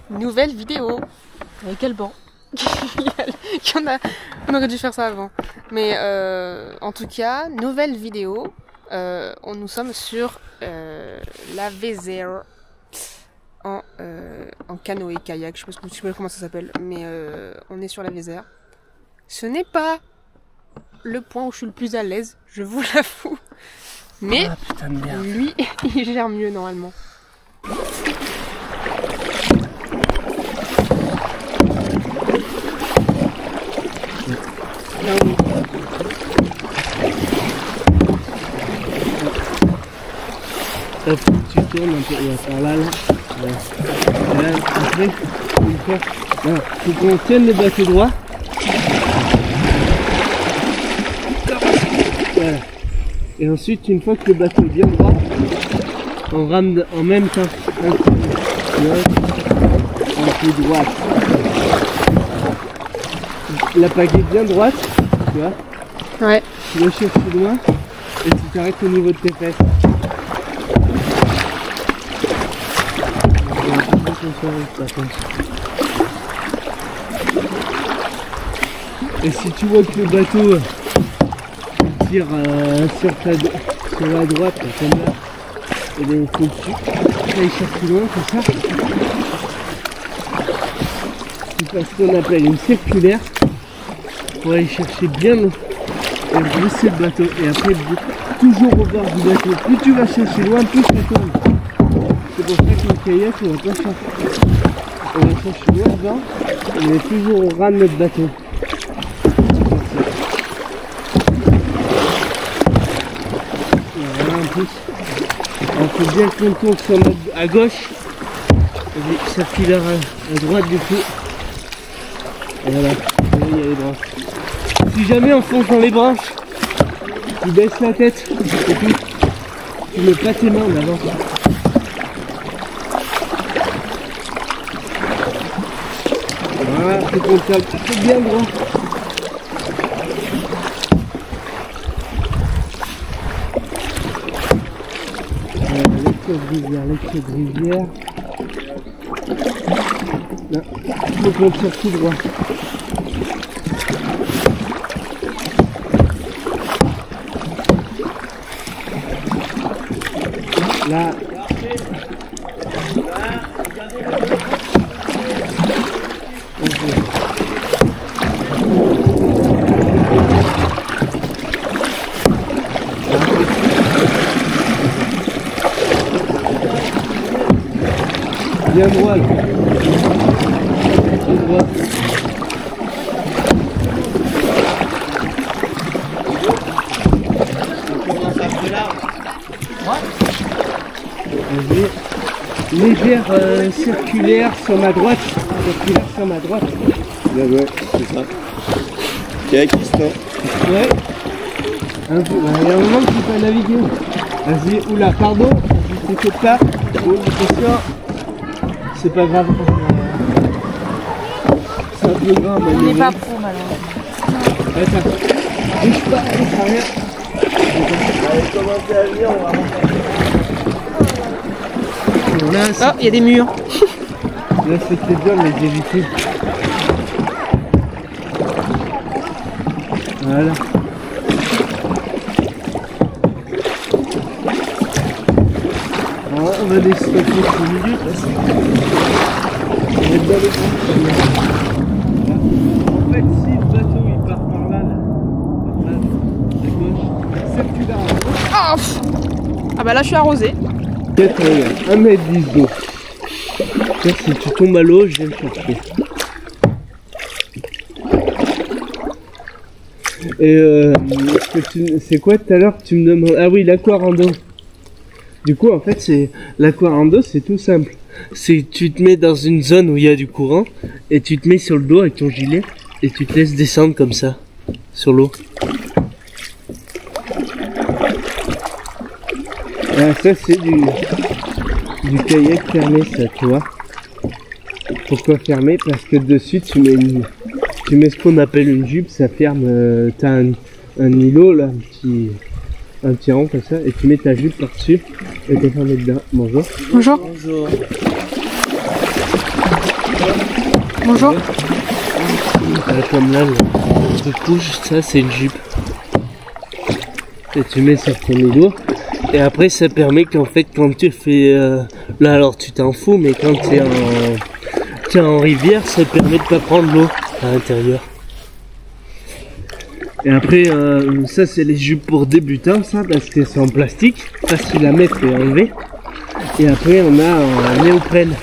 nouvelle vidéo. Avec quel banc? On aurait dû faire ça avant. Mais en tout cas, nouvelle vidéo. Nous sommes sur la Vézère en canoë kayak. Je sais pas comment ça s'appelle, mais on est sur la Vézère. Ce n'est pas le point où je suis le plus à l'aise, je vous l'avoue. Mais putain de merde. lui, il gère mieux normalement. Hop, tu tournes un peu, par là, là. Et là, après, une fois, voilà, faut qu'on tienne le bateau droit. Voilà. Et ensuite, une fois que le bateau est bien droit, on rame en même temps un coup gauche, un coup droite. La pagaie bien droite, tu vois. Ouais. Tu le cherches loin et tu t'arrêtes au niveau de tes fesses. Et si tu vois que le bateau tire sur la droite, comme là, et bien il faut que tu ailles chercher loin, comme ça. Tu fais ce qu'on appelle une circulaire pour aller chercher bien et brisser le bateau. Et après, toujours au bord du bateau. Plus tu vas chercher loin, plus ça tourne. C'est pour ça que le kayak, on va pas chercher. On va chercher loin devant, on est toujours au ras de notre bateau. Voilà, en plus, on fait bien le contour sur à gauche, et circulaire à droite du coup. Et voilà, il y a les branches. Si jamais on fonce dans les branches, tu baisses la tête, et puis tu mets pas tes mains en avant. Voilà, c'est comme ça, c'est bien droit. L'excès de rivière. Là, il faut qu'on tire tout droit. Là. Bien droit là. Bien droit. On commence un peu large. Légère circulaire sur ma droite. Circulaire sur ma droite. Ouais, c'est ça. Ok, Christophe. Ouais. Un peu. Il y a un moment que je peux pas naviguer. Vas-y, oula, pardon. Je t'écoute pas. Oh, attention. C'est pas grave. C'est un peu grave. On n'est pas pro malheureusement. Attends. Bouge pas, ça rien. Allez, commencez à venir, on va rentrer. Oh, il y a des murs. Là, c'était bien de les éviter. Voilà. Alors, on va laisser la course au milieu parce que on va être dans les grands. En fait, si le bateau il part par là, à gauche, circulaire à gauche. Oh, ah bah là je suis arrosée. Peut-être 1m10 d'eau. Si tu tombes à l'eau, je viens te chercher. Et c'est quoi tout à l'heure que tu me demandes? Ah oui, l'aquarando. Du coup, en fait, c'est l'aquarando, c'est tout simple. C'est tu te mets dans une zone où il y a du courant et tu te mets sur le dos avec ton gilet et tu te laisses descendre comme ça sur l'eau. Ah, ça c'est du kayak fermé, ça, tu vois. Pourquoi fermé? Parce que dessus tu mets ce qu'on appelle une jupe, ça ferme. T'as un îlot là, un petit rond comme ça, et tu mets ta jupe par dessus et t'es fermé dedans. Bonjour. Bonjour. Bonjour. Bonjour. Comme là, le couche, ça c'est une jupe. Et tu mets sur ton vélo. Et après ça permet qu'en fait quand tu fais... là alors tu t'en fous, mais quand tu es en rivière, ça te permet de pas prendre l'eau à l'intérieur. Et après ça c'est les jupes pour débutants, ça, parce que c'est en plastique, facile à mettre et à enlever. Et après on a un néoprène.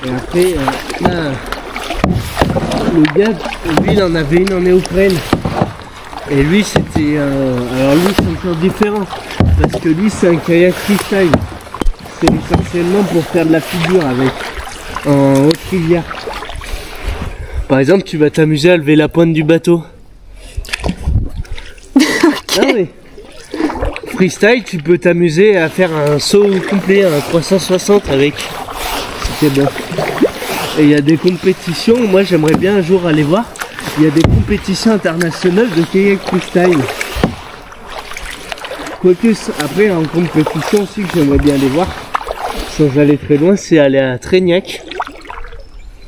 Et après là, le gars, lui il en avait une en néoprène. Et lui c'était alors lui c'est encore différent, parce que lui c'est un kayak freestyle. C'est essentiellement pour faire de la figure avec en haute rivière. Par exemple tu vas t'amuser à lever la pointe du bateau. Ok. Non mais freestyle, tu peux t'amuser à faire un saut complet, un 360 avec. C'était bon. Et il y a des compétitions, moi j'aimerais bien un jour aller voir. Il y a des compétitions internationales de kayak freestyle. Quoique après en compétition aussi que j'aimerais bien aller voir, sans aller très loin, c'est aller à Trégnac.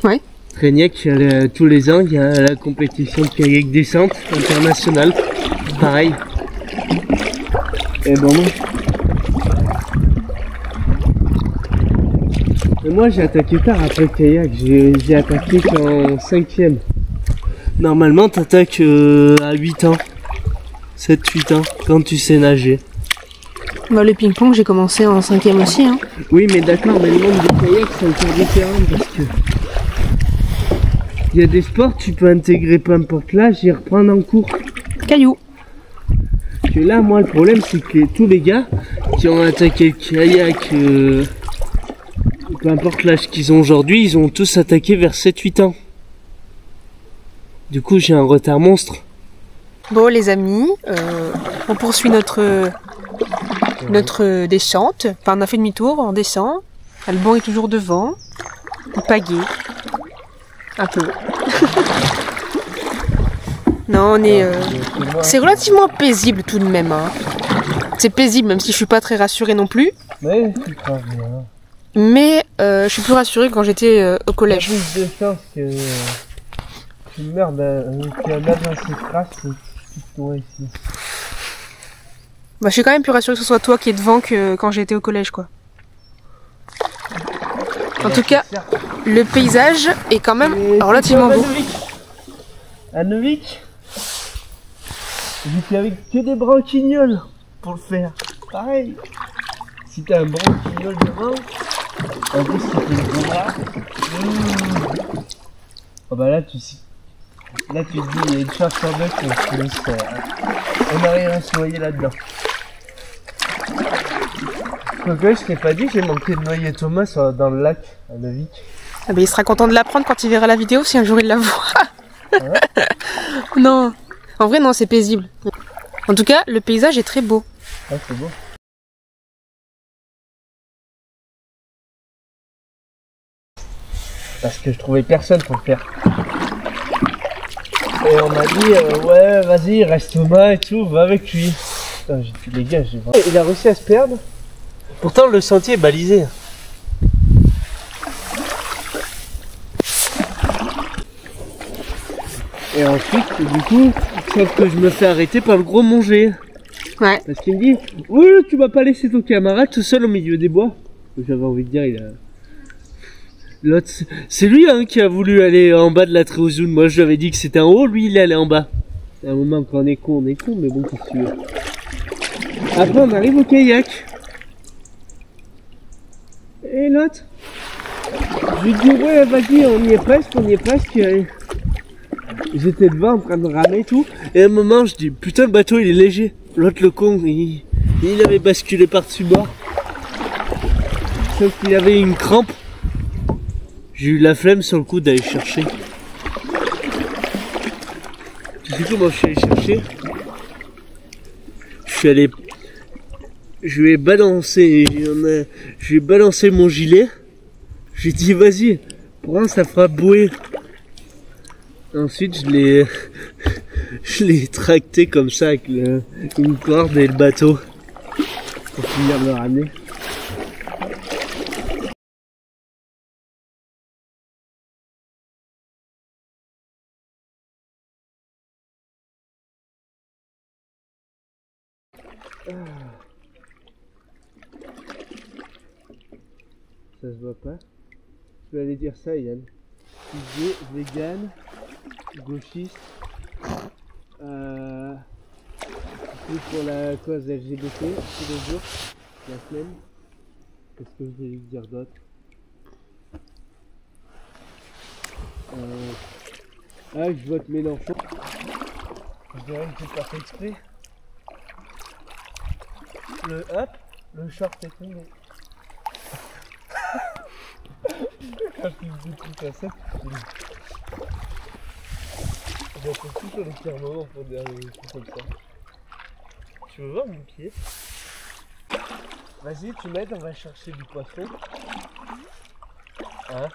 Ouais. Trégnac, tous les ans, il y a la compétition de kayak descente internationale. Pareil. Et bon, et moi j'ai attaqué tard après le kayak, j'ai attaqué qu'en 5e. Normalement t'attaques à 8 ans, 7-8 ans, quand tu sais nager. Bah, le ping-pong, j'ai commencé en 5e aussi. Hein. Oui mais d'accord, mais le monde des kayaks c'est encore différent parce que il y a des sports, tu peux intégrer peu importe l'âge et reprendre en cours. Caillou. Que là, moi, le problème, c'est que tous les gars qui ont attaqué le kayak, peu importe l'âge qu'ils ont aujourd'hui, ils ont tous attaqué vers 7-8 ans. Du coup, j'ai un retard monstre. Bon, les amis, on poursuit notre descente. Enfin, on a fait demi-tour, on descend. Alban est toujours devant. Il pagaie. Un peu. Non, on est... c'est relativement paisible tout de même. Hein. C'est paisible, même si je suis pas très rassurée non plus. Ouais, c'est pas bien. Mais je suis plus rassurée quand j'étais au collège. Il y a plus de chance que tu meurs qu'un avion s'écrase que tu te ici. Bah, je suis quand même plus rassurée que ce soit toi qui es devant que quand j'étais au collège, quoi. En tout cas, le paysage est quand même relativement beau. À Novik, j'étais avec que des branquignoles pour le faire. Pareil. Si t'as un branquignol devant, en plus c'est une gros bras. Oh bah là tu te dis, il y a une chance sur deux qu'on arrive à se noyer là-dedans. Donc là, je t'ai pas dit, j'ai manqué de noyer Thomas dans le lac à Novik. Ah bah, il sera content de l'apprendre quand il verra la vidéo, si un jour il la voit. Ouais. Non, en vrai non, c'est paisible. En tout cas, le paysage est très beau. Ah, c'est beau. Parce que je trouvais personne pour le faire. Et on m'a dit, ouais, vas-y, reste Thomas et tout, va avec lui. Putain, j'ai dit, les gars, il a réussi à se perdre. Pourtant, le sentier est balisé. Et ensuite, du coup, sauf que je me fais arrêter par le gros manger. Ouais. Parce qu'il me dit, oui, tu vas pas laisser ton camarade tout seul au milieu des bois. J'avais envie de dire, il a... L'autre, c'est lui hein, qui a voulu aller en bas de la Tréozoune. Moi, je lui avais dit que c'était en haut, lui, il est allé en bas. À un moment, quand on est con, mais bon, qu'est-ce que tu veux. Après, on arrive au kayak. Et l'autre, je lui dis, ouais, vas-y, on y est presque. J'étais devant en train de ramer et tout. Et à un moment, je dis, putain, le bateau, il est léger. L'autre, le con, il avait basculé par-dessus bord. Sauf qu'il avait une crampe. J'ai eu la flemme sur le coup d'aller chercher. Tu sais comment je suis allé chercher? Je lui ai balancé mon gilet. J'ai dit vas-y, prends, ça fera bouée. Ensuite je l'ai tracté comme ça avec une corde et le bateau pour finir de le ramener. Ça se voit pas. Tu vas aller dire ça, Yann. Tu dis vegan, gauchiste, plus pour la cause LGBT tous les jours, la semaine. Qu'est-ce que je vais lui dire d'autre? Ah, je vote Mélenchon. Je dirais que j'ai pas fait exprès. Le short est tombé. Quand je dis des trucs à ça, j'ai fait toujours les pires moments pour dire des trucs comme ça. Tu veux voir mon pied? Vas-y, tu m'aides, on va chercher du poisson. Hein?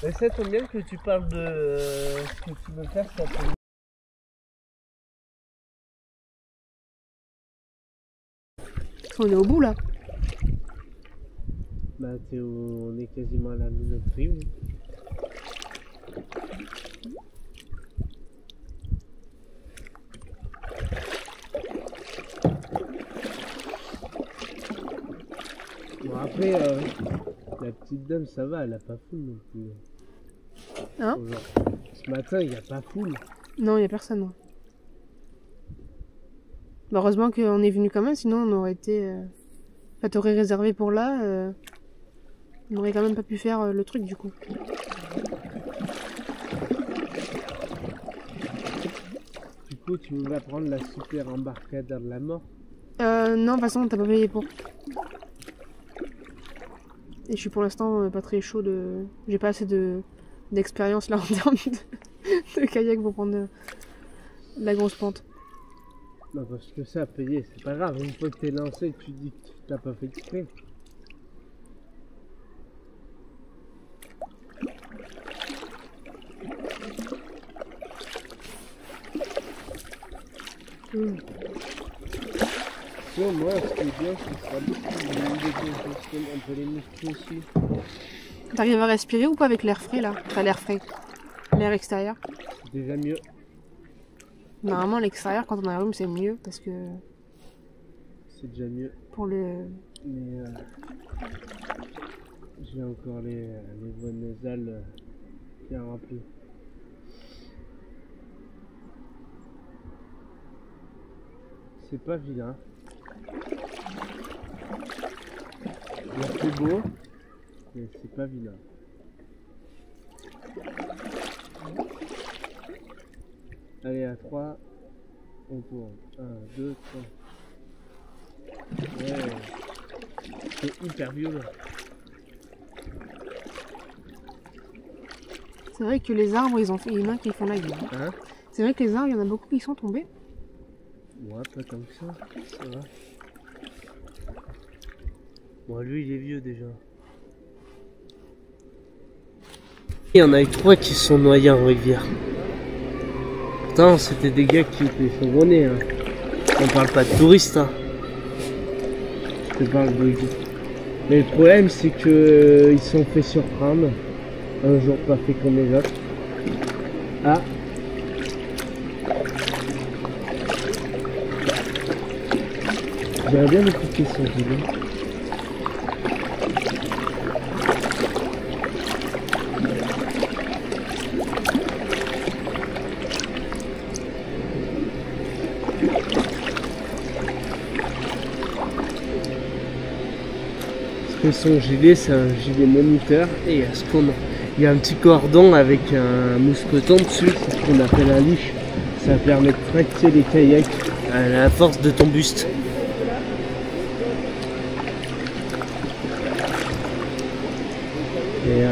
Mais ça tombe bien que tu parles de ce que tu veux faire, ça tombe. On est au bout là. Bah on est quasiment à la minoterie, oui. Bon après, la petite dame ça va, elle a pas foule non plus. Hein? Genre, ce matin il n'y a pas foule. Non, il n'y a personne. Non. Bah, heureusement qu'on est venu quand même, sinon on aurait été... Enfin, t'aurais réservé pour là, on n'aurait quand même pas pu faire le truc du coup. Du coup, tu vas prendre la super embarcadère de la mort? Non, de toute façon, t'as pas payé pour. Et je suis pour l'instant pas très chaud de... J'ai pas assez d'expérience là en termes de kayak pour prendre la grosse pente. Non, parce que ça, payer, c'est pas grave. Une fois que t'es lancé, tu dis que t'as pas fait exprès. Bon, moi, ce qui est bien, c'est que ça sera beaucoup de décongestion entre les muscles aussi. T'arrives à respirer ou pas avec l'air frais là? Enfin, l'air frais. L'air extérieur. C'est déjà mieux. Normalement, l'extérieur, quand on a un rhume, c'est mieux parce que... C'est déjà mieux. Pour le... Mais j'ai encore les voies nasales bien remplies. C'est pas vilain. C'est beau, mais c'est pas vilain. Allez, à 3, on tourne. 1, 2, 3. Ouais, c'est hyper violent. C'est vrai que les arbres, il y en a qui font la gueule. Hein? C'est vrai que les arbres, il y en a beaucoup qui sont tombés. Ouais, pas tant que ça, ça va. Bon, lui, il est vieux déjà. Il y en a eu 3 qui sont noyés en rivière. Pourtant, c'était des gars qui étaient chevronnés. Hein. On parle pas de touristes. Hein. Je te parle de... Mais le problème, c'est que ils sont fait surprendre. Un jour pas fait comme les autres. Ah. J'aimerais bien écouter son vidéo. Son gilet, c'est un gilet moniteur et il y a un petit cordon avec un mousqueton dessus, c'est ce qu'on appelle un leash. Ça permet de tracter les kayaks à la force de ton buste. Et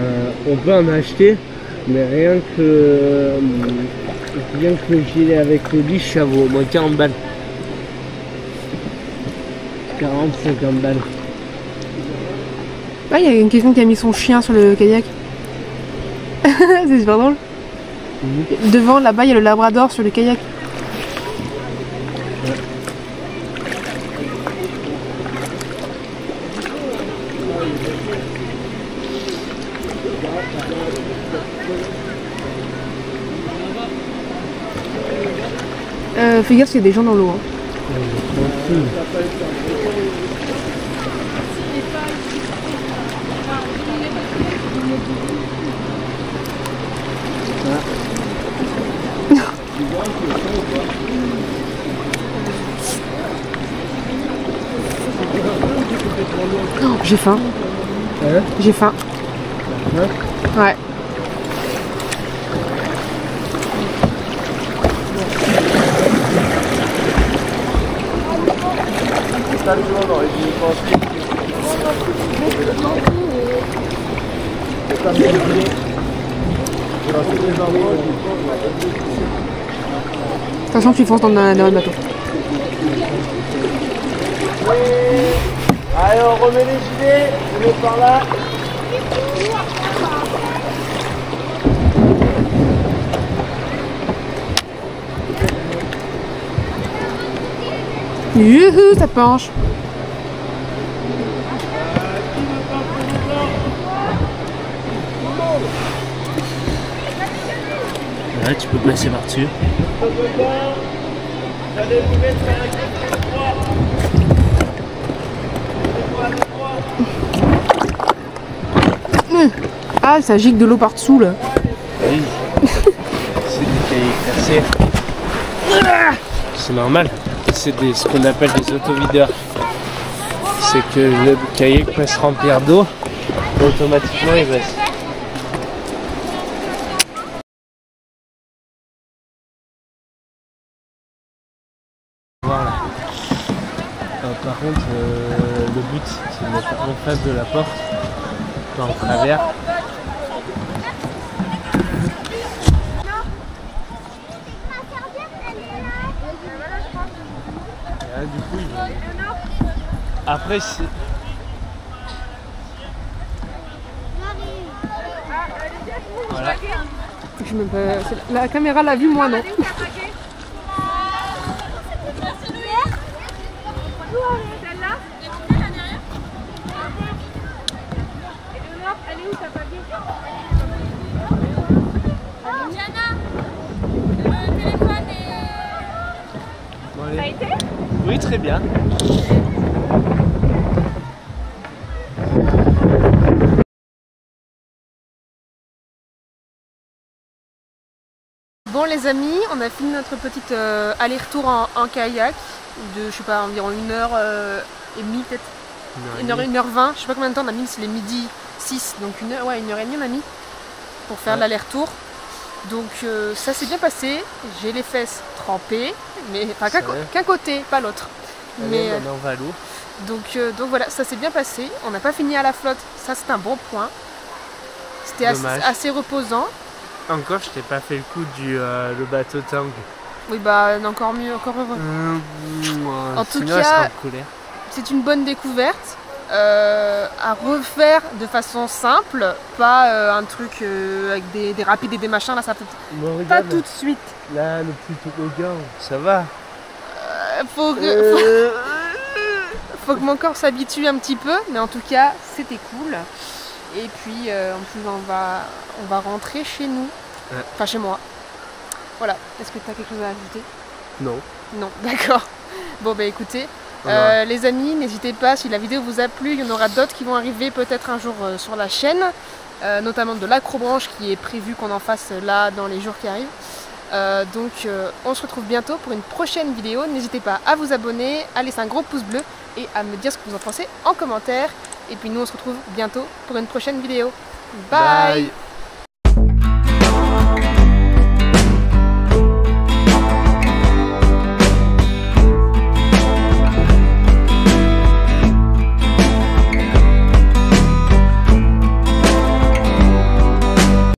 on peut en acheter, mais rien que le gilet avec le leash, ça vaut au moins 40 balles. 40-50 balles. Ouais, il y a quelqu'un qui a mis son chien sur le kayak. C'est super drôle. Mmh. Devant, là-bas, il y a le labrador sur le kayak. Ouais. Fais gaffe, il y a des gens dans l'eau. Hein. Oh, j'ai faim. J'ai faim. Ouais. Attention, tu fonces dans le bateau. Allez, on remet les gilets, on est par là. Youhou, ça penche. Ouais, tu peux passer par-dessus. Allez vous mettre à la Ah, ça gicle de l'eau par-dessous là. Oui. C'est des cahiers cassés. C'est normal. C'est ce qu'on appelle des autovideurs. C'est que le cahier peut se remplir d'eau, automatiquement il va se... Voilà. Par contre, le but c'est de mettre en face de la porte, pas en travers. Et là, du coup, après c'est... Voilà. Je me... La caméra l'a vu, moi non. Bon, ça a été ? Oui, très bien. Bon les amis, on a fini notre petite aller-retour en kayak de, je sais pas, environ 1h30 peut-être, 1h20, je sais pas combien de temps on a mis, c'est les midi 6, donc 1h, ouais, 1h30 on a mis pour faire l'aller-retour. Donc ça s'est bien passé, j'ai les fesses trempées, mais enfin qu'un côté, pas l'autre. Mais on va à l'eau. Donc voilà, ça s'est bien passé, on n'a pas fini à la flotte, ça c'est un bon point. C'était assez reposant. Encore, je t'ai pas fait le coup du le bateau tangue. Oui, bah encore mieux, encore heureux. En tout cas, c'est une bonne découverte à refaire de façon simple, pas un truc avec des rapides et des machins, là ça peut pas tout de suite. Là, le petit toboggan, ça va. Faut que mon corps s'habitue un petit peu, mais en tout cas, c'était cool. Et puis, en plus, on va rentrer chez nous, enfin chez moi. Voilà, est-ce que tu as quelque chose à ajouter? Non. Non, d'accord. Bon bah écoutez, les amis, n'hésitez pas, si la vidéo vous a plu, il y en aura d'autres qui vont arriver peut-être un jour sur la chaîne, notamment de l'acrobranche qui est prévu qu'on en fasse là dans les jours qui arrivent. Donc on se retrouve bientôt pour une prochaine vidéo. N'hésitez pas à vous abonner, à laisser un gros pouce bleu et à me dire ce que vous en pensez en commentaire. Et puis nous on se retrouve bientôt pour une prochaine vidéo. Bye.